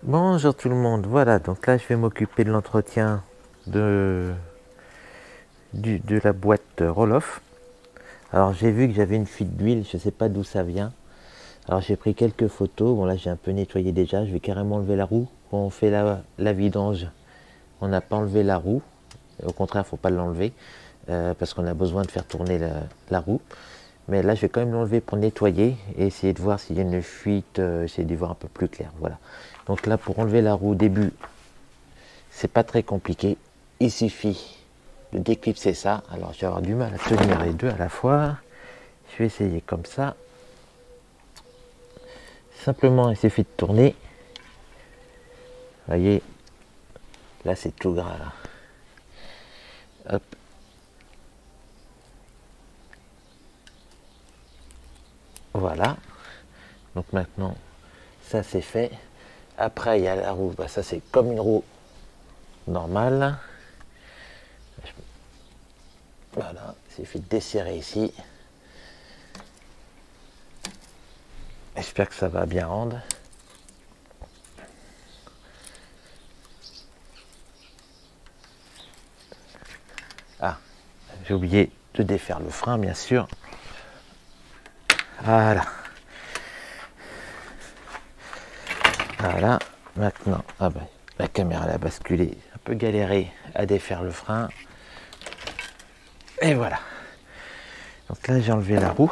Bonjour tout le monde, voilà, donc là je vais m'occuper de l'entretien de la boîte Rohloff. Alors j'ai vu que j'avais une fuite d'huile, je ne sais pas d'où ça vient. Alors j'ai pris quelques photos, bon là j'ai un peu nettoyé déjà, je vais carrément enlever la roue. Quand on fait la vidange, on n'a pas enlevé la roue, au contraire il ne faut pas l'enlever, parce qu'on a besoin de faire tourner la roue. Mais là je vais quand même l'enlever pour nettoyer et essayer de voir s'il y a une fuite, essayer d'y voir un peu plus clair, voilà. Donc là pour enlever la roue au début, c'est pas très compliqué, il suffit de déclipser ça. Alors je vais avoir du mal à tenir les deux à la fois, je vais essayer comme ça. Simplement il suffit de tourner, vous voyez, là c'est tout gras là. Hop. Voilà, donc maintenant ça c'est fait. Après il y a la roue, bah, ça c'est comme une roue normale. Voilà, il suffit de desserrer ici. J'espère que ça va bien rendre. Ah, j'ai oublié de défaire le frein, bien sûr. Voilà. Voilà. Maintenant, ah ben, la caméra elle a basculé. Un peu galéré à défaire le frein. Et voilà. Donc là, j'ai enlevé la roue.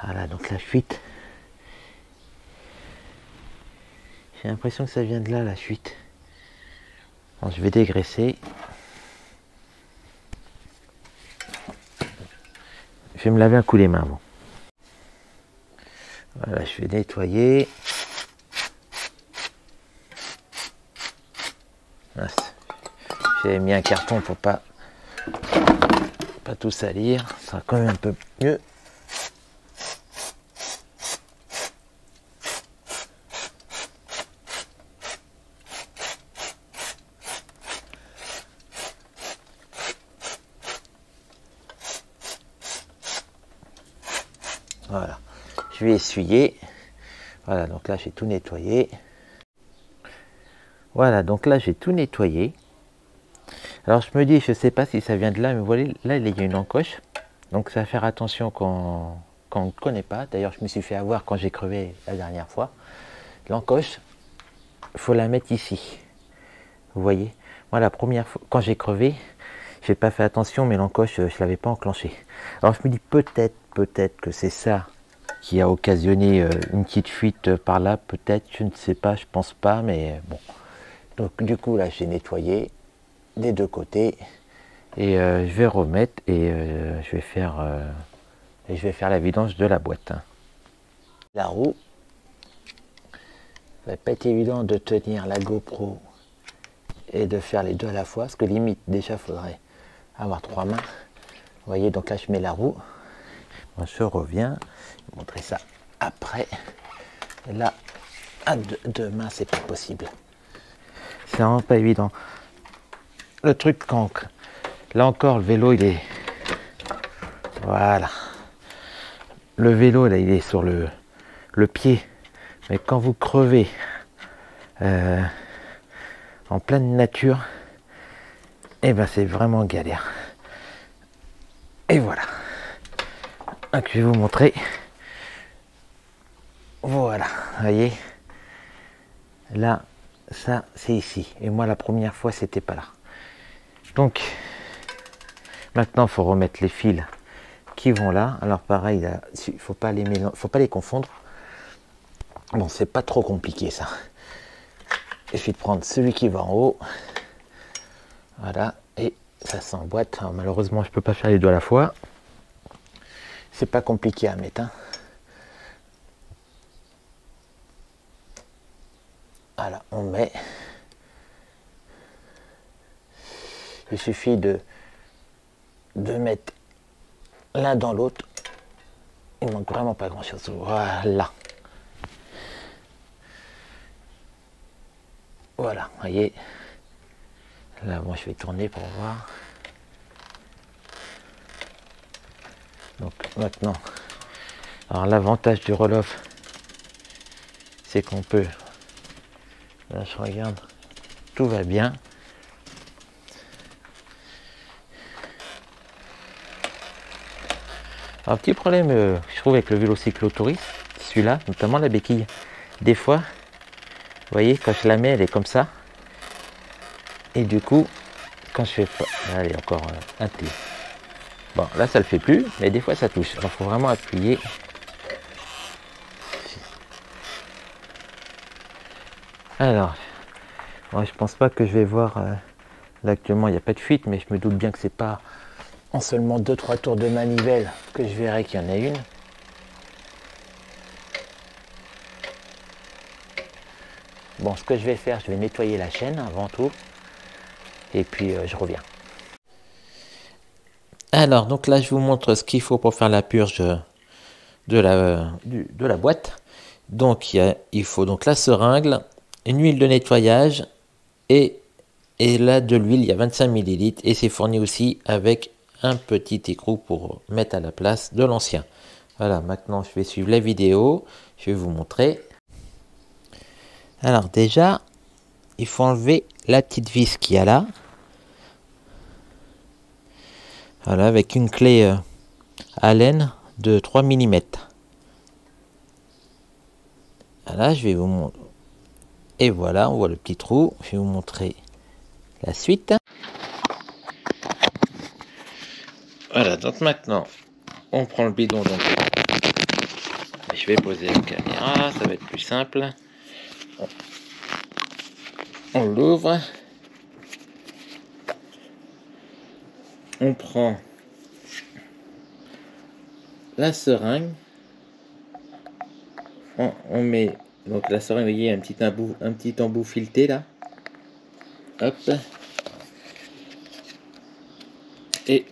Voilà, donc la fuite. J'ai l'impression que ça vient de là, la fuite. Bon, je vais dégraisser. Je vais me laver un coup les mains. Bon. Voilà, je vais nettoyer. J'ai mis un carton pour pas tout salir. Ça sera quand même un peu mieux. Voilà, je vais essuyer. Voilà, donc là j'ai tout nettoyé. Voilà, donc là j'ai tout nettoyé. Alors je me dis, je sais pas si ça vient de là, mais vous voyez, là il y a une encoche. Donc ça va faire attention quand on ne connaît pas. D'ailleurs, je me suis fait avoir quand j'ai crevé la dernière fois. L'encoche, il faut la mettre ici. Vous voyez, moi la première fois, quand j'ai crevé, j'ai pas fait attention, mais l'encoche, je l'avais pas enclenchée. Alors je me dis peut-être que c'est ça qui a occasionné une petite fuite par là, peut-être, je ne sais pas, je pense pas, mais bon. Donc du coup là j'ai nettoyé des deux côtés et je vais remettre et je vais faire la vidange de la boîte. La roue, ça va pas être évident de tenir la GoPro et de faire les deux à la fois, parce que limite déjà faudrait avoir trois mains. Vous voyez, donc là je mets la roue, moi, je reviens, je vais montrer ça après. Et là à deux mains c'est pas possible, c'est vraiment pas évident. Le truc quand là encore le vélo il est, voilà, le vélo là il est sur le pied, mais quand vous crevez en pleine nature, et ben c'est vraiment galère. Et voilà, donc je vais vous montrer. Voilà, vous voyez, là ça c'est ici, et moi la première fois c'était pas là. Donc maintenant il faut remettre les fils qui vont là. Alors pareil, là, il faut pas les confondre. Bon, c'est pas trop compliqué ça. Il suffit de prendre celui qui va en haut. Voilà, et ça s'emboîte. Alors, malheureusement, je peux pas faire les deux à la fois. C'est pas compliqué à mettre, hein. Voilà, on met. Il suffit de mettre l'un dans l'autre. Il manque vraiment pas grand chose. Voilà. Voilà, vous voyez. Là, moi, je vais tourner pour voir. Donc maintenant, alors l'avantage du Rohloff, c'est qu'on peut, là je regarde, tout va bien. Un petit problème, je trouve, avec le vélo cyclotouriste, celui-là, notamment la béquille. Des fois, vous voyez, quand je la mets, elle est comme ça. Et du coup, quand je fais pas, là, elle est encore un pli. Bon, là, ça le fait plus, mais des fois, ça touche. Alors, il faut vraiment appuyer. Alors, moi, je pense pas que je vais voir. Là, actuellement, il n'y a pas de fuite, mais je me doute bien que c'est pas en seulement 2-3 tours de manivelle que je verrai qu'il y en a une. Bon, ce que je vais faire, je vais nettoyer la chaîne avant tout. Et puis, je reviens. Alors, donc là, je vous montre ce qu'il faut pour faire la purge de la boîte. Donc, il faut donc la seringue, une huile de nettoyage et là, de l'huile, il y a 25 ml. Et c'est fourni aussi avec un petit écrou pour mettre à la place de l'ancien. Voilà, maintenant, je vais suivre la vidéo. Je vais vous montrer. Alors, déjà, il faut enlever la petite vis qu'il y a là. Voilà, avec une clé Allen de 3 mm. Voilà, je vais vous montrer. Et voilà, on voit le petit trou. Je vais vous montrer la suite. Voilà, donc maintenant, on prend le bidon. Donc, je vais poser la caméra, ça va être plus simple. On l'ouvre. On prend la seringue. On met donc la seringue, vous voyez, un petit embout fileté là. Hop. Et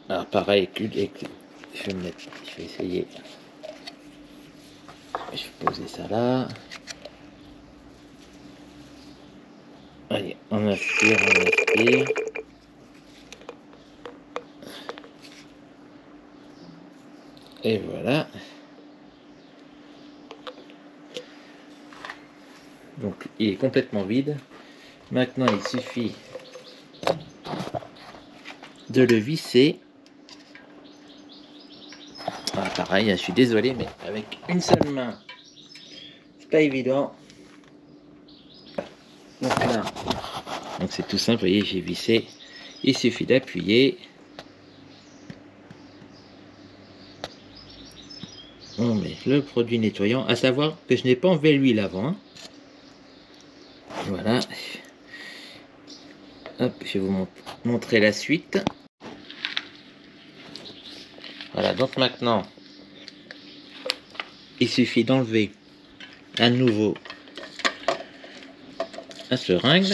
alors pareil, je vais essayer. Je vais poser ça là. Allez, on aspire. Et voilà. Donc il est complètement vide. Maintenant il suffit de le visser. Ah, pareil, je suis désolé, mais avec une seule main, c'est pas évident. Donc là, donc c'est tout simple, vous voyez, j'ai vissé. Il suffit d'appuyer. On met le produit nettoyant, à savoir que je n'ai pas enlevé l'huile avant. Hein. Voilà. Hop, je vais vous montrer la suite. Voilà, donc maintenant, il suffit d'enlever à nouveau la seringue.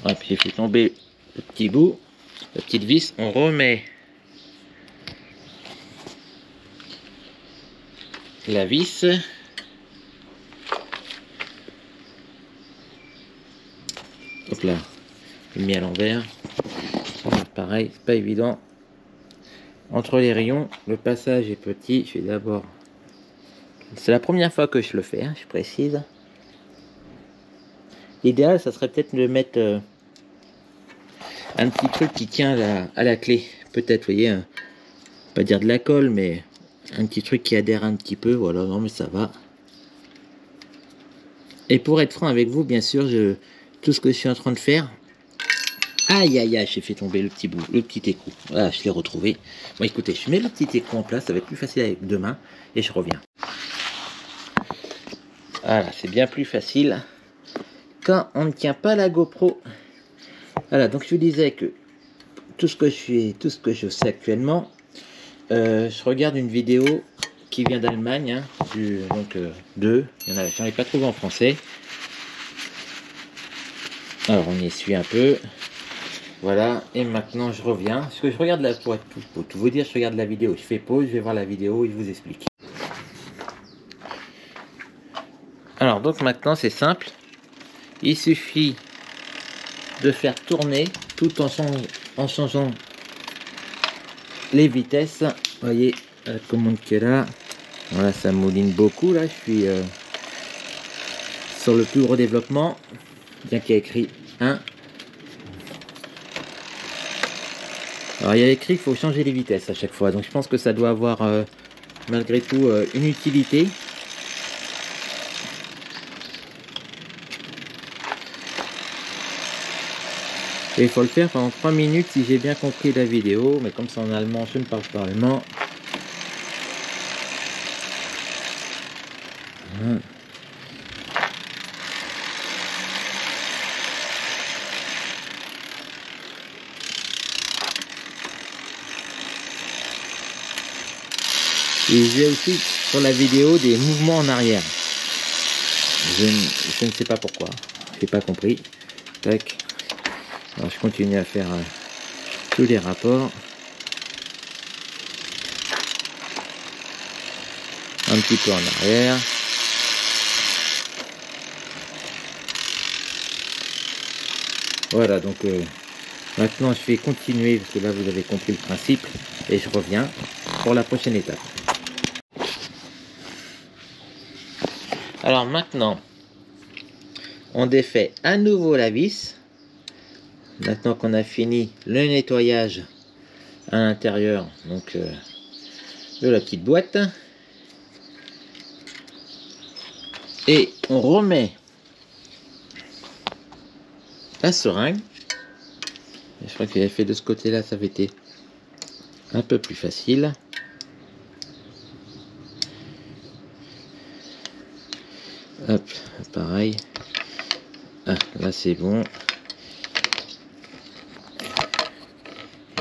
Hop, j'ai fait tomber le petit bout, la petite vis. On remet la vis. Hop là, je l'ai mis à l'envers. Pareil, c'est pas évident. Entre les rayons, le passage est petit. Je vais d'abord. C'est la première fois que je le fais, hein, je précise. L'idéal, ça serait peut-être de mettre un petit truc qui tient à la clé. Peut-être, vous voyez, pas dire de la colle, mais un petit truc qui adhère un petit peu. Voilà, non, mais ça va. Et pour être franc avec vous, bien sûr, tout ce que je suis en train de faire. Aïe, aïe, aïe, j'ai fait tomber le petit bout, le petit écrou. Voilà, je l'ai retrouvé. Bon, écoutez, je mets le petit écrou en place, ça va être plus facile avec deux mains, et je reviens. Voilà, c'est bien plus facile quand on ne tient pas la GoPro. Voilà, donc je vous disais que tout ce que je sais actuellement, je regarde une vidéo qui vient d'Allemagne, hein, j'en ai pas trouvé en français. Alors on y suit un peu. Voilà, et maintenant je reviens. Parce que je regarde pour tout vous dire, je regarde la vidéo, je fais pause, je vais voir la vidéo et je vous explique. Alors donc maintenant c'est simple. Il suffit de faire tourner tout en changeant les vitesses. Vous voyez la commande qui est là. Voilà, ça mouline beaucoup là. Je suis sur le plus gros développement, bien qu'il y ait écrit 1. Alors il y a écrit qu'il faut changer les vitesses à chaque fois, donc je pense que ça doit avoir malgré tout une utilité. Et il faut le faire pendant 3 minutes si j'ai bien compris la vidéo, mais comme c'est en allemand, je ne parle pas allemand. Et j'ai aussi sur la vidéo des mouvements en arrière. Je ne sais pas pourquoi. Je n'ai pas compris. Tac. Alors je continue à faire tous les rapports. Un petit peu en arrière. Voilà, donc maintenant je vais continuer parce que là vous avez compris le principe et je reviens pour la prochaine étape. Alors maintenant, on défait à nouveau la vis. Maintenant qu'on a fini le nettoyage à l'intérieur donc de la petite boîte, et on remet la seringue. Je crois qu'il avait fait de ce côté là, ça avait été un peu plus facile. Hop, pareil. Ah, là c'est bon.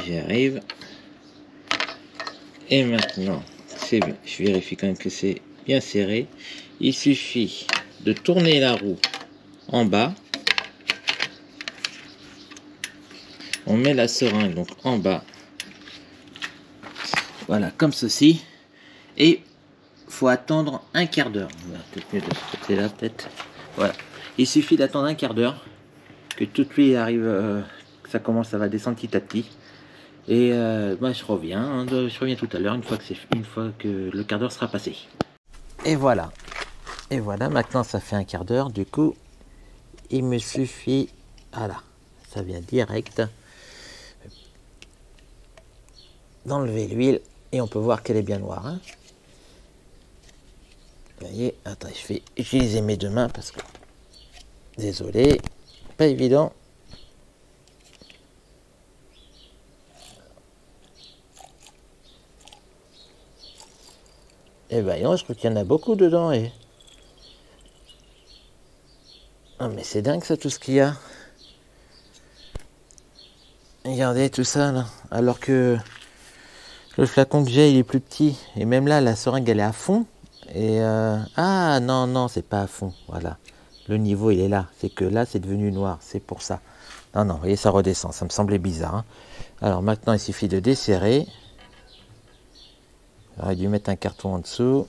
J'y arrive. Et maintenant, c'est bien. Je vérifie quand même que c'est bien serré. Il suffit de tourner la roue en bas. On met la seringue donc en bas. Voilà, comme ceci. Et faut attendre un quart d'heure. Peut-être mieux de ce côté-là, peut-être. Voilà. Il suffit d'attendre un quart d'heure que toute l'huile arrive, que ça commence, ça va descendre petit à petit. Et moi je reviens tout à l'heure une fois que le quart d'heure sera passé. Et voilà. Et voilà, maintenant ça fait un quart d'heure. Du coup, il me suffit, voilà, ça vient direct d'enlever l'huile et on peut voir qu'elle est bien noire. Hein. Vous voyez, attends, je vais utiliser mes deux mains parce que désolé, pas évident. Et ben non, je trouve qu'il y en a beaucoup dedans et ah mais c'est dingue ça tout ce qu'il y a. Regardez tout ça là, alors que le flacon que j'ai il est plus petit et même là la seringue elle est à fond et ah non non c'est pas à fond, voilà le niveau il est là, c'est que là c'est devenu noir, c'est pour ça. Non non, vous voyez ça redescend, ça me semblait bizarre. Hein. Alors maintenant il suffit de desserrer. J'aurais dû mettre un carton en dessous.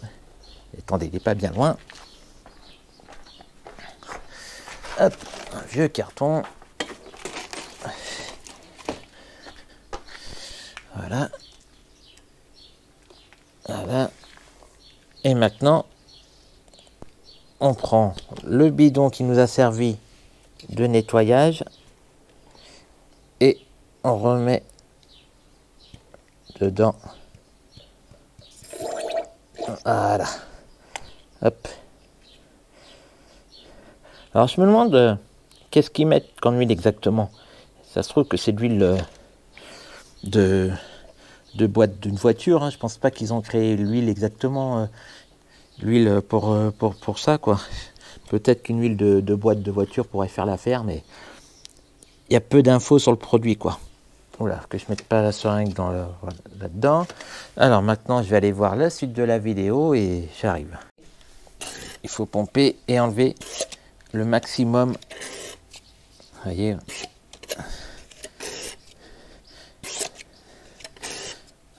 Attendez, il n'est pas bien loin. Hop, un vieux carton. Voilà. Voilà. Et maintenant, on prend le bidon qui nous a servi de nettoyage et on remet dedans. Voilà. Hop. Alors je me demande qu'est-ce qu'ils mettent comme huile exactement. Ça se trouve que c'est de l'huile de boîte d'une voiture. Hein. Je pense pas qu'ils ont créé l'huile exactement. L'huile pour ça quoi. Peut-être qu'une huile de boîte de voiture pourrait faire l'affaire, mais il y a peu d'infos sur le produit quoi. Oula, que je mette pas la seringue là-dedans. Alors maintenant, je vais aller voir la suite de la vidéo et j'arrive. Il faut pomper et enlever le maximum. Vous voyez.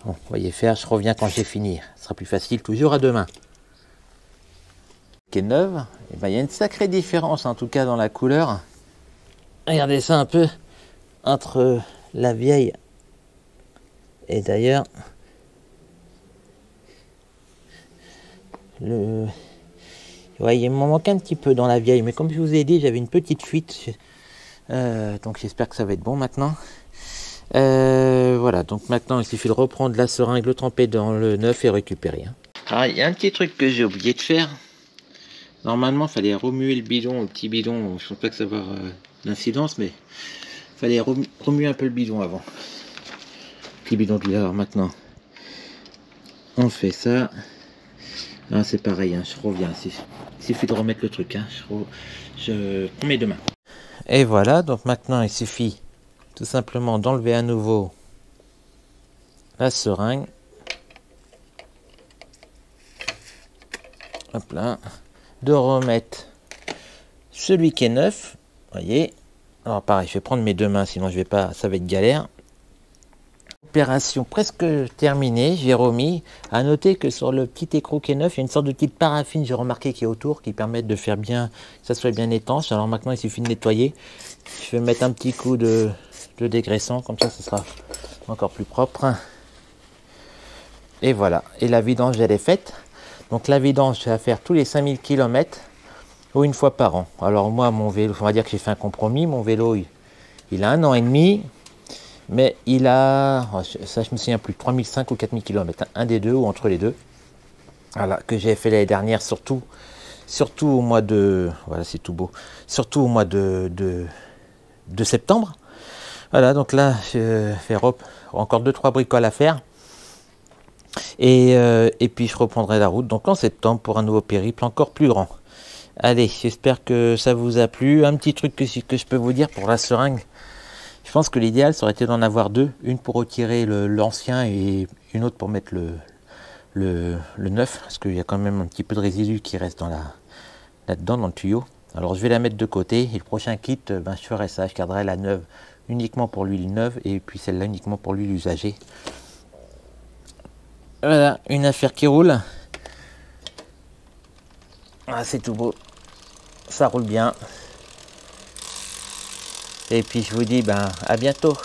Bon, voyez faire, je reviens quand j'ai fini. Ce sera plus facile, toujours à deux mains. Qui est neuve, et ben, il y a une sacrée différence en tout cas dans la couleur. Regardez ça un peu entre la vieille et d'ailleurs Ouais, il m'en manque un petit peu dans la vieille, mais comme je vous ai dit, j'avais une petite fuite. Donc j'espère que ça va être bon maintenant. Voilà, donc maintenant il suffit de reprendre la seringue, le tremper dans le neuf et récupérer. Hein. Alors il y a un petit truc que j'ai oublié de faire. Normalement, il fallait remuer le bidon, le petit bidon. Je ne pense pas que ça va avoir d'incidence, mais il fallait remuer un peu le bidon avant. Petit bidon de alors maintenant, on fait ça. Ah, c'est pareil, hein, je reviens. Il suffit de remettre le truc. Hein, je prends mes deux mains. Et voilà, donc maintenant il suffit tout simplement d'enlever à nouveau la seringue. Hop là. De remettre celui qui est neuf. Voyez. Alors pareil, je vais prendre mes deux mains, sinon je vais pas, ça va être galère. Opération presque terminée, j'ai remis. À noter que sur le petit écrou qui est neuf, il y a une sorte de petite paraffine, j'ai remarqué, qui est autour, qui permet de faire bien, que ça soit bien étanche. Alors maintenant, il suffit de nettoyer. Je vais mettre un petit coup de dégraissant, comme ça, ce sera encore plus propre. Et voilà. Et la vidange, elle est faite. Donc la vidange, c'est à faire tous les 5000 km ou une fois par an. Alors moi, mon vélo, on va dire que j'ai fait un compromis. Mon vélo, il a 1 an et demi. Mais il a, ça je me souviens plus, 3005 ou 4000 km, un des deux ou entre les deux. Voilà, que j'ai fait l'année dernière, surtout au mois de, voilà c'est tout beau, surtout au mois de septembre. Voilà, donc là, je fais encore 2-3 bricoles à faire. Et puis je reprendrai la route, donc en septembre, pour un nouveau périple encore plus grand. Allez, j'espère que ça vous a plu. Un petit truc que je peux vous dire pour la seringue. Je pense que l'idéal, ça aurait été d'en avoir deux. Une pour retirer l'ancien et une autre pour mettre le neuf. Parce qu'il y a quand même un petit peu de résidus qui reste là-dedans, dans le tuyau. Alors je vais la mettre de côté. Et le prochain kit, ben, je ferai ça. Je garderai la neuve uniquement pour l'huile neuve. Et puis celle-là uniquement pour l'huile usagée. Voilà, une affaire qui roule. Ah, c'est tout beau. Ça roule bien. Et puis je vous dis ben, à bientôt.